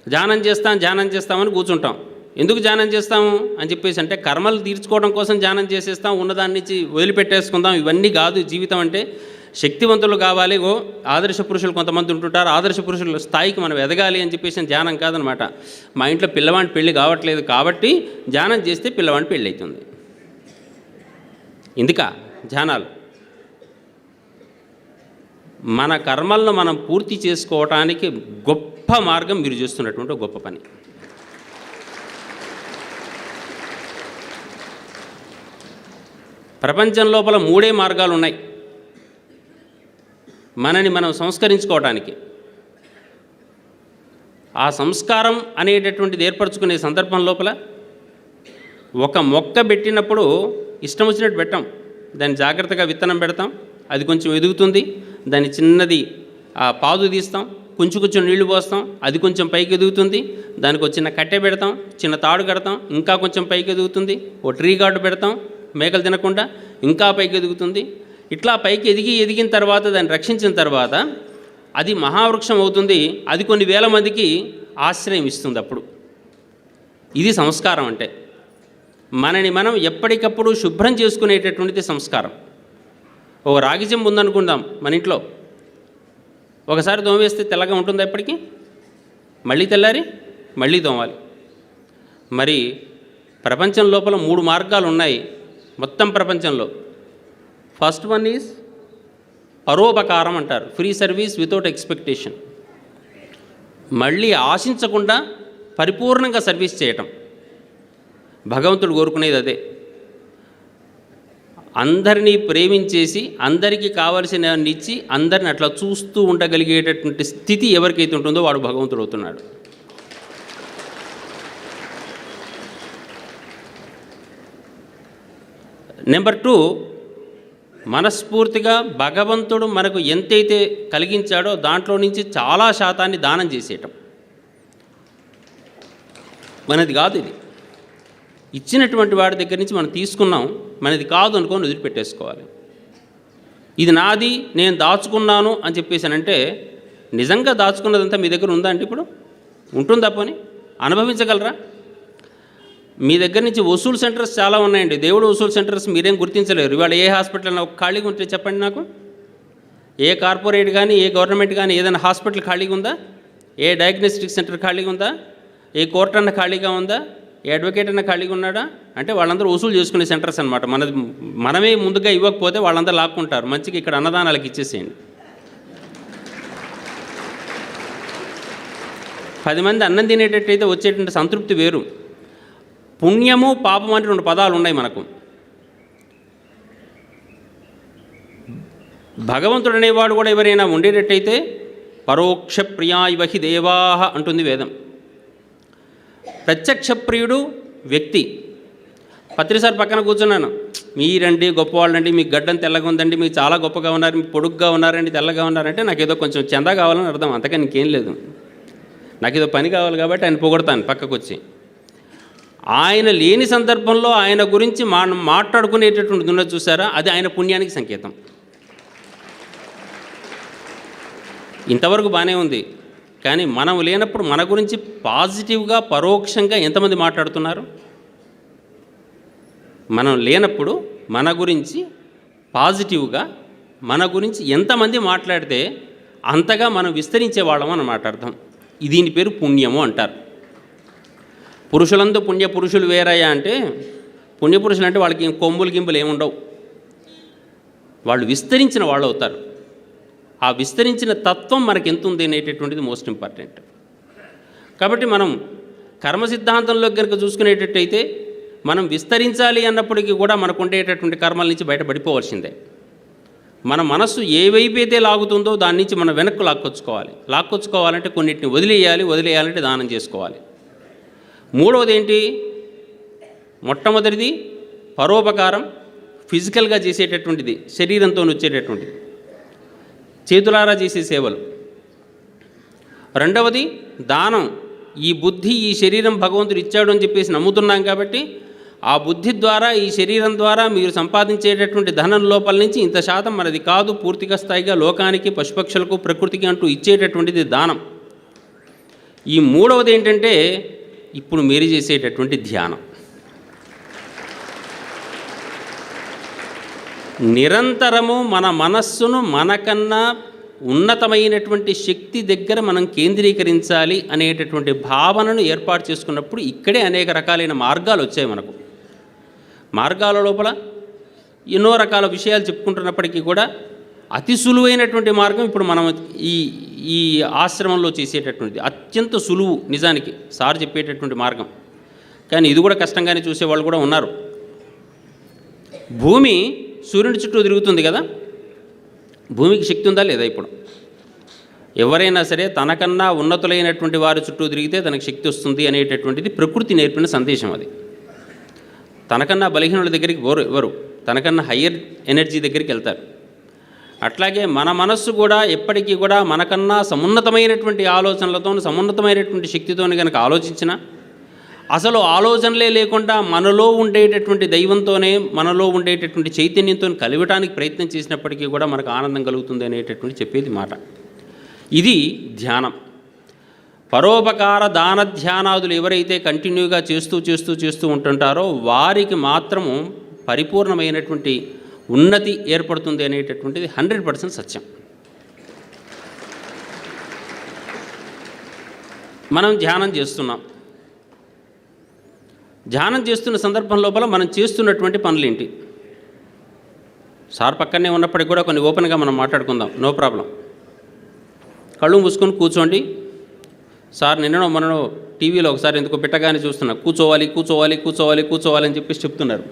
ధ్యానం చేస్తామని కూర్చుంటాం. ఎందుకు ధ్యానం చేస్తాము అని చెప్పేసి అంటే కర్మలు తీర్చుకోవడం కోసం ధ్యానం చేసేస్తాం, ఉన్నదాని నుంచి వదిలిపెట్టేసుకుందాం. ఇవన్నీ కాదు జీవితం అంటే. శక్తివంతులు కావాలి, ఆదర్శ పురుషులు కొంతమంది ఉంటుంటారు, ఆదర్శ పురుషుల స్థాయికి మనం ఎదగాలి అని చెప్పేసి ధ్యానం కాదనమాట. మా ఇంట్లో పిల్లవాడి పెళ్ళి కావట్లేదు కాబట్టి ధ్యానం చేస్తే పిల్లవాడి పెళ్ళి అవుతుంది. ఇందుక ధ్యానాలు మన కర్మలను మనం పూర్తి చేసుకోవటానికి గొప్ప మార్గం మీరు చేస్తున్నటువంటి గొప్ప పని. ప్రపంచం లోపల 3 మార్గాలు ఉన్నాయి మనని మనం సంస్కరించుకోవటానికి. ఆ సంస్కారం అనేటటువంటిది ఏర్పరచుకునే సందర్భం లోపల ఒక మొక్క పెట్టినప్పుడు ఇష్టం వచ్చినట్టు పెట్టాం, దాన్ని జాగ్రత్తగా విత్తనం పెడతాం, అది కొంచెం ఎదుగుతుంది, దాన్ని చిన్నది పాదు తీస్తాం, కొంచెం నీళ్లు పోస్తాం, అది కొంచెం పైకి ఎదుగుతుంది, దానికి ఒక చిన్న కట్టె పెడతాం, చిన్న తాడు కడతాం, ఇంకా కొంచెం పైకి ఎదుగుతుంది, ఓ ట్రీ గార్డు పెడతాం మేకలు తినకుండా, ఇంకా పైకి ఎదుగుతుంది. ఇట్లా పైకి ఎదిగిన తర్వాత దాన్ని రక్షించిన తర్వాత అది మహావృక్షం అవుతుంది. అది కొన్ని వేల మందికి ఆశ్రయం ఇస్తుంది. అప్పుడు ఇది సంస్కారం అంటే. మనని మనం ఎప్పటికప్పుడు శుభ్రం చేసుకునేటటువంటిది సంస్కారం. ఒక రాగి చెంబు ఉందనుకుందాం మన ఇంట్లో, ఒకసారి దోమేస్తే తెల్లగా ఉంటుందా ఎప్పటికీ? మళ్ళీ తెల్లారి మళ్ళీ దోమాలి. మరి ప్రపంచం లోపల 3 మార్గాలు ఉన్నాయి మొత్తం ప్రపంచంలో. ఫస్ట్ వన్ ఈజ్ పరోపకారం అంటారు, ఫ్రీ సర్వీస్ వితౌట్ ఎక్స్పెక్టేషన్. మళ్ళీ ఆశించకుండా పరిపూర్ణంగా సర్వీస్ చేయటం. భగవంతుడు కోరుకునేది అదే. అందరినీ ప్రేమించేసి అందరికీ కావలసిన ఇచ్చి అందరిని అట్లా చూస్తూ ఉండగలిగేటటువంటి స్థితి ఎవరికైతే ఉంటుందో వాడు భగవంతుడు అవుతున్నాడు. నెంబర్ 2, మనస్ఫూర్తిగా భగవంతుడు మనకు ఎంతైతే కలిగించాడో దాంట్లో నుంచి చాలా శాతాన్ని దానం చేసేయటం. మనది కాదు ఇది, ఇచ్చినటువంటి వాడి దగ్గర నుంచి మనం తీసుకున్నాం, మనది కాదు అనుకొని వదిలిపెట్టేసుకోవాలి. ఇది నాది, నేను దాచుకున్నాను అని చెప్పేసానంటే నిజంగా దాచుకున్నదంతా మీ దగ్గర ఉందా అంటే ఇప్పుడు ఉంటుందా? పోనీ అనుభవించగలరా? మీ దగ్గర నుంచి వసూలు సెంటర్స్ చాలా ఉన్నాయండి, దేవుడు వసూలు సెంటర్స్ మీరేం గుర్తించలేరు. ఇవాళ ఏ హాస్పిటల్ ఖాళీగా ఉంటే చెప్పండి నాకు. ఏ కార్పొరేట్ కానీ ఏ గవర్నమెంట్ కానీ ఏదైనా హాస్పిటల్ ఖాళీగా ఉందా? ఏ డయాగ్నోస్టిక్ సెంటర్ ఖాళీగా ఉందా? ఏ కోర్టు అన్న ఖాళీగా ఉందా? ఏ అడ్వకేట్ అన్న ఖాళీగా ఉన్నాడా? అంటే వాళ్ళందరూ వసూలు చేసుకునే సెంటర్స్ అనమాట. మనమే ముందుగా ఇవ్వకపోతే వాళ్ళందరూ లాక్కుంటారు. మంచిగా ఇక్కడ అన్నదానాలకు ఇచ్చేసేయండి. 10 మంది అన్నం తినేటట్టయితే వచ్చేటువంటి సంతృప్తి వేరు. పుణ్యము పాపం అంటే 2 పదాలు ఉన్నాయి మనకు. భగవంతుడు అనేవాడు కూడా ఎవరైనా ఉండేటట్టయితే పరోక్ష ప్రియా ఇవహి దేవాహ అంటుంది వేదం. ప్రత్యక్ష ప్రియుడు వ్యక్తి. పత్రిసారి పక్కన కూర్చున్నాను, మీరండి గొప్పవాళ్ళండి, మీకు గడ్డం తెల్లగా ఉందండి, మీకు చాలా గొప్పగా ఉన్నారు, మీకు పొడుగ్గా ఉన్నారండి, తెల్లగా ఉన్నారంటే నాకు ఏదో కొంచెం చందా కావాలని అర్థం, అంతకని ఇంకేం లేదు. నాకు ఏదో పని కావాలి కాబట్టి ఆయన పొగడతాను పక్కకు వచ్చి. ఆయన లేని సందర్భంలో ఆయన గురించి మాట్లాడుకునేటటువంటి ఉన్నది చూసారా, అది ఆయన పుణ్యానికి సంకేతం. ఇంతవరకు బాగానే ఉంది, కానీ మనం లేనప్పుడు మన గురించి పాజిటివ్గా పరోక్షంగా ఎంతమంది మాట్లాడుతున్నారు? మనం లేనప్పుడు మన గురించి పాజిటివ్గా మన గురించి ఎంతమంది మాట్లాడితే అంతగా మనం విస్తరించే వాళ్ళం అన్నమాట అర్థం. దీని పేరు పుణ్యము అంటారు. పురుషులందు పుణ్యపురుషులు వేరయ్యా అంటే, పుణ్యపురుషులు అంటే వాళ్ళకి కొమ్ములు గింపులు ఏముండవు, వాళ్ళు విస్తరించిన వాళ్ళు అవుతారు. ఆ విస్తరించిన తత్వం మనకి ఎంత ఉంది అనేటటువంటిది మోస్ట్ ఇంపార్టెంట్. కాబట్టి మనం కర్మ సిద్ధాంతంలో కనుక చూసుకునేటట్టయితే మనం విస్తరించాలి అన్నప్పటికీ కూడా మనకు ఉండేటటువంటి కర్మల నుంచి బయటపడిపోవాల్సిందే. మన మనస్సు ఏ వైపు అయితే లాగుతుందో దాని నుంచి మనం వెనక్కు లాక్కొచ్చుకోవాలంటే కొన్నిటిని వదిలేయాలంటే దానం చేసుకోవాలి. మూడవది ఏంటి? మొట్టమొదటిది పరోపకారం, ఫిజికల్గా చేసేటటువంటిది, శరీరంతో వచ్చేటటువంటిది, చేతులారా చేసే సేవలు. రెండవది దానం. ఈ బుద్ధి, ఈ శరీరం భగవంతుడు ఇచ్చాడు అని చెప్పేసి నమ్ముతున్నాం కాబట్టి ఆ బుద్ధి ద్వారా, ఈ శరీరం ద్వారా మీరు సంపాదించేటటువంటి ధనం లోపల నుంచి ఇంత శాతం మనది కాదు, పూర్తిగా స్థాయిగా లోకానికి, పశుపక్షులకు, ప్రకృతికి అంటూ ఇచ్చేటటువంటిది దానం. ఈ మూడవది ఏంటంటే ఇప్పుడు మీరు చేసేటటువంటి ధ్యానం. నిరంతరము మన మనస్సును మనకన్నా ఉన్నతమైనటువంటి శక్తి దగ్గర మనం కేంద్రీకరించాలి అనేటటువంటి భావనను ఏర్పాటు చేసుకున్నప్పుడు ఇక్కడే అనేక రకాలైన మార్గాలు వచ్చాయి మనకు. మార్గాల లోపల ఎన్నో రకాల విషయాలు చెప్పుకుంటున్నప్పటికీ కూడా అతి సులువైనటువంటి మార్గం ఇప్పుడు మనం ఈ ఆశ్రమంలో చేసేటటువంటిది. అత్యంత సులువు నిజానికి సార్ చెప్పేటటువంటి మార్గం. కానీ ఇది కూడా కష్టంగానే చూసేవాళ్ళు కూడా ఉన్నారు. భూమి సూర్యుడి చుట్టూ తిరుగుతుంది కదా, భూమికి శక్తి ఉందా లేదా? ఇప్పుడు ఎవరైనా సరే తనకన్నా ఉన్నతులైనటువంటి వారి చుట్టూ తిరిగితే తనకు శక్తి వస్తుంది అనేటటువంటిది ప్రకృతి నేర్పిన సందేశం. అది తనకన్నా బలహీనుల దగ్గరికి ఎవరు తనకన్నా హయ్యర్ ఎనర్జీ దగ్గరికి వెళ్తారు. అట్లాగే మన మనస్సు కూడా ఎప్పటికీ కూడా మనకన్నా సమున్నతమైనటువంటి ఆలోచనలతో సమున్నతమైనటువంటి శక్తితో కనుక ఆలోచించినా, అసలు ఆలోచనలే లేకుండా మనలో ఉండేటటువంటి దైవంతోనే మనలో ఉండేటటువంటి చైతన్యంతో కలియటానికి ప్రయత్నం చేసినప్పటికీ కూడా మనకు ఆనందం కలుగుతుంది అనేటటువంటి చెప్పేది మాట. ఇది ధ్యానం. పరోపకార దాన ధ్యానాదులు ఎవరైతే కంటిన్యూగా చేస్తూ ఉంటుంటారో వారికి మాత్రము పరిపూర్ణమైనటువంటి ఉన్నతి ఏర్పడుతుంది అనేటటువంటిది 100% సత్యం. మనం ధ్యానం చేస్తున్నాం. ధ్యానం చేస్తున్న సందర్భం లోపల మనం చేస్తున్నటువంటి పనులేంటి? సార్ పక్కనే ఉన్నప్పటికీ కూడా కొన్ని ఓపెన్గా మనం మాట్లాడుకుందాం, నో ప్రాబ్లం. కళ్ళు మూసుకొని కూర్చోండి. సార్ నిన్ననో మననో టీవీలో ఒకసారి ఎందుకో పెట్టగానే చూస్తున్నా, కూర్చోవాలి అని చెప్పేసి చెప్తున్నారు.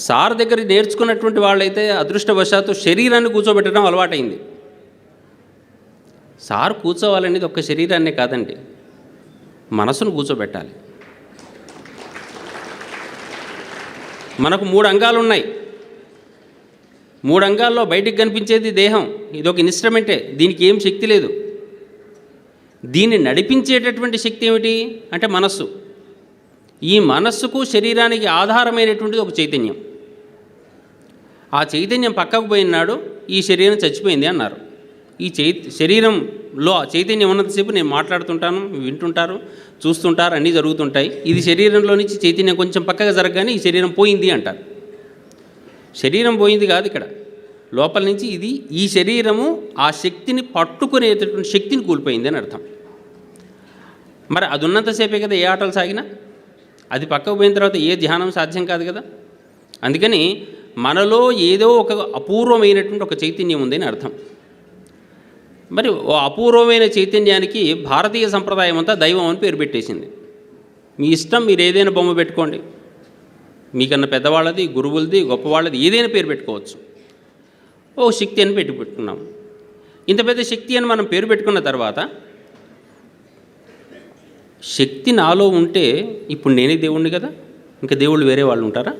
సార్ దగ్గర నేర్చుకున్నటువంటి వాళ్ళైతే అదృష్టవశాత్తు శరీరాన్ని కూర్చోబెట్టడం అలవాటైంది. సార్ కూర్చోవాలనేది ఒక్క శరీరాన్నే కాదండి, మనసును కూర్చోబెట్టాలి. మనకు 3 అంగాలు ఉన్నాయి. 3 అంగాల్లో బయటికి కనిపించేది దేహం. ఇదొక ఇన్స్ట్రుమెంటే, దీనికి ఏం శక్తి లేదు. దీన్ని నడిపించేటటువంటి శక్తి ఏమిటి అంటే మనస్సు. ఈ మనస్సుకు శరీరానికి ఆధారమైనటువంటిది ఒక చైతన్యం. ఆ చైతన్యం పక్కకు పోయినాడు ఈ శరీరం చచ్చిపోయింది అన్నారు. ఈ శరీరంలో ఆ చైతన్యం ఉన్నంతసేపు నేను మాట్లాడుతుంటాను, వింటుంటారు, చూస్తుంటారు, అన్నీ జరుగుతుంటాయి. ఇది శరీరంలో నుంచి చైతన్యం కొంచెం పక్కగా జరగగానే ఈ శరీరం పోయింది అంటారు. శరీరం పోయింది కాదు, ఇక్కడ లోపల నుంచి ఈ శరీరము ఆ శక్తిని పట్టుకునేటటువంటి శక్తిని కోల్పోయింది అని అర్థం. మరి అది ఉన్నంతసేపే కదా ఏ ఆటలు సాగినా. అది పక్కకు పోయిన తర్వాత ఏ ధ్యానం సాధ్యం కాదు కదా. అందుకని మనలో ఏదో ఒక అపూర్వమైనటువంటి ఒక చైతన్యం ఉంది అని అర్థం. మరి ఓ అపూర్వమైన చైతన్యానికి భారతీయ సంప్రదాయం అంతా దైవం అని పేరు పెట్టేసింది. మీ ఇష్టం, మీరు ఏదైనా బొమ్మ పెట్టుకోండి. మీకన్నా పెద్దవాళ్ళది, గురువులది, గొప్పవాళ్ళది ఏదైనా పేరు పెట్టుకోవచ్చు. ఓ శక్తి అని పెట్టుకున్నాం. ఇంత పెద్ద శక్తి అని మనం పేరు పెట్టుకున్న తర్వాత శక్తి నాలో ఉంటే ఇప్పుడు నేనే దేవుణ్ణి కదా, ఇంకా దేవుళ్ళు వేరే వాళ్ళు ఉంటారా?